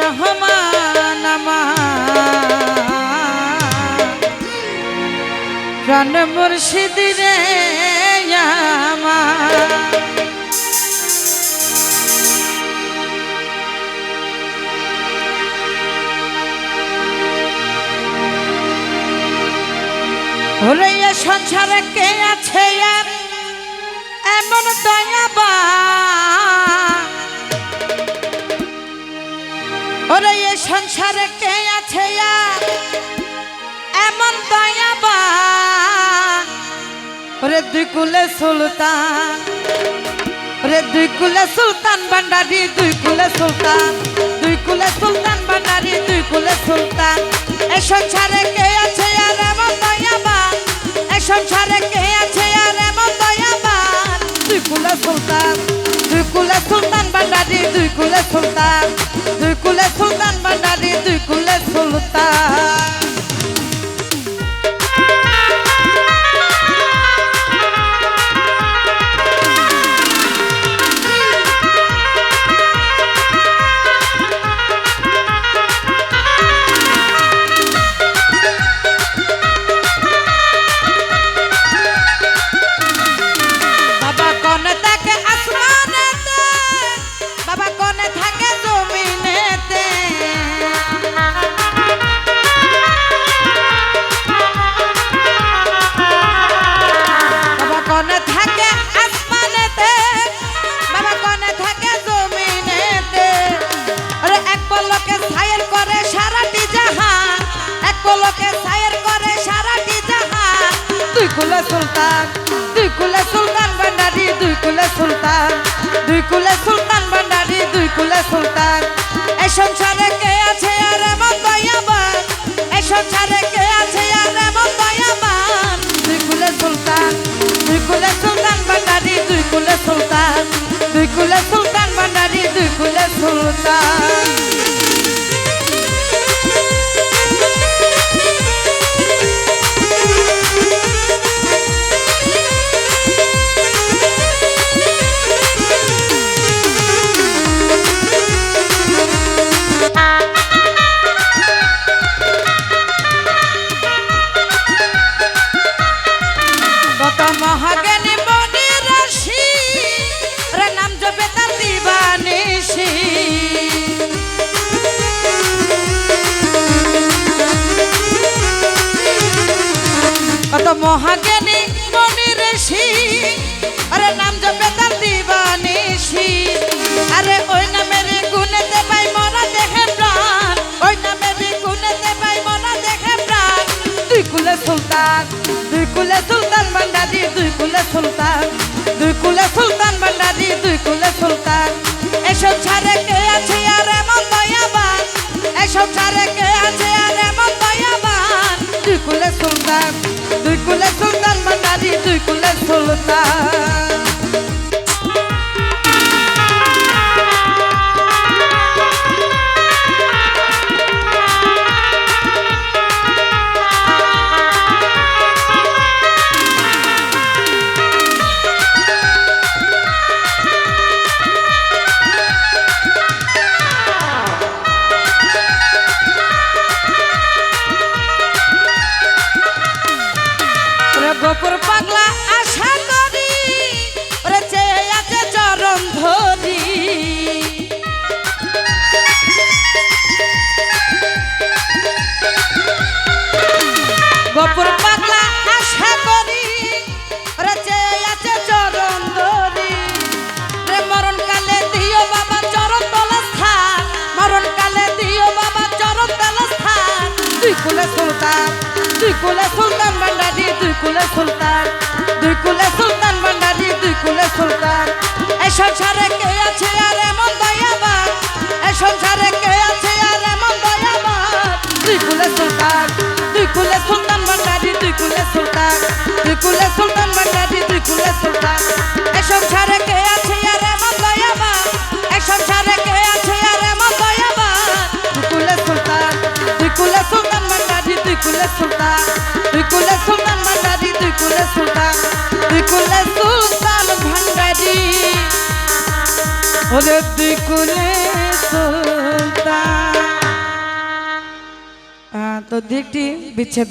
রহমান আমার প্রাণ মুর্শিদ রে আমার ওরে এ সংসারে কে আছে আর এমন দয়াবান ওরে এ সংসারে কে আছে আর এমন দয়াবান ওরে দুই কুলে সুলতান ওরে দুই কুলে সুলতান ভান্ডারী দুই কুলে সুলতান ভান্ডারী দুই কুলে সুলতান এ সংসারে কে আছে আর এমন দয়াবান এ সংসারে কে আছে আর এমন দয়াবান দুই কুলে সুলতান ভান্ডারী দুই কুলে সুলতান ভান্ডারী দুই কুলে সুলতান দুই কুলে সুলতান ভান্ডারী দুই কুলে সুলতান ভান্ডারী দুই কুলে সুলতান এই সংসারে কে আছে আর এমন দয়াবান এই সংসারে কে আছে আর এমন দয়াবান দুই কুলে সুলতান ভান্ডারী দুই কুলে সুলতান ভান্ডারী দুই কুলে সুলতান মহাজ্ঞানী মনি রাশি রে নাম জপে তার দিবানিশি কত মহাজ্ঞানী মনি ঋষি আরে নাম জপে তার দিবানিশি আরে ওই নামের গুণেতে পাই মরা দেখে প্রাণ ওই নামের গুণেতে পাই মরা দেখে প্রাণ দুই কুলে সুলতান ভান্ডারী দুই কুলে সুলতান ভান্ডারী দুই কুলে সুলতান এই সংসারে কে আছে আর এমন দয়াবান এই সংসারে কে আছে আর এমন দয়াবান দুই কুলে সুলতান ভান্ডারী দুই কুলে সুলতান গোপুর পাগলা আশা করি ওরে চেয়ে আছে চরণ ধরি গোপুর পাগলা আশা করি ওরে চেয়ে আছে চরণ ধরি রে মরণ কালে দিও বাবা চরণ তলে স্থান মরণ কালে দিও বাবা চরণ তলে স্থান দুই কুলে সুলতান ভান্ডারী দুই কুলে সুলতান ভান্ডারী দুই কুলে সুলতান এই সংসারে কে আছে আর এমন দয়াবান এই সংসারে কে আছে আর এমন দয়াবান দুই কুলে সুলতান ভান্ডারী দুই কুলে সুলতান ভান্ডারী দুই কুলে সুলতান এই সংসারে কে আছে আর এমন দয়াবান এই সংসারে কে আছে আর এমন দয়াবান দুই কুলে সুলতান ভান্ডারী দুই কুলে সুলতান ভান্ডারী দুই কুলে সুলতান ভান্ডারী ওরে দুই কুলে সুলতান। তো একটি বিচ্ছেদ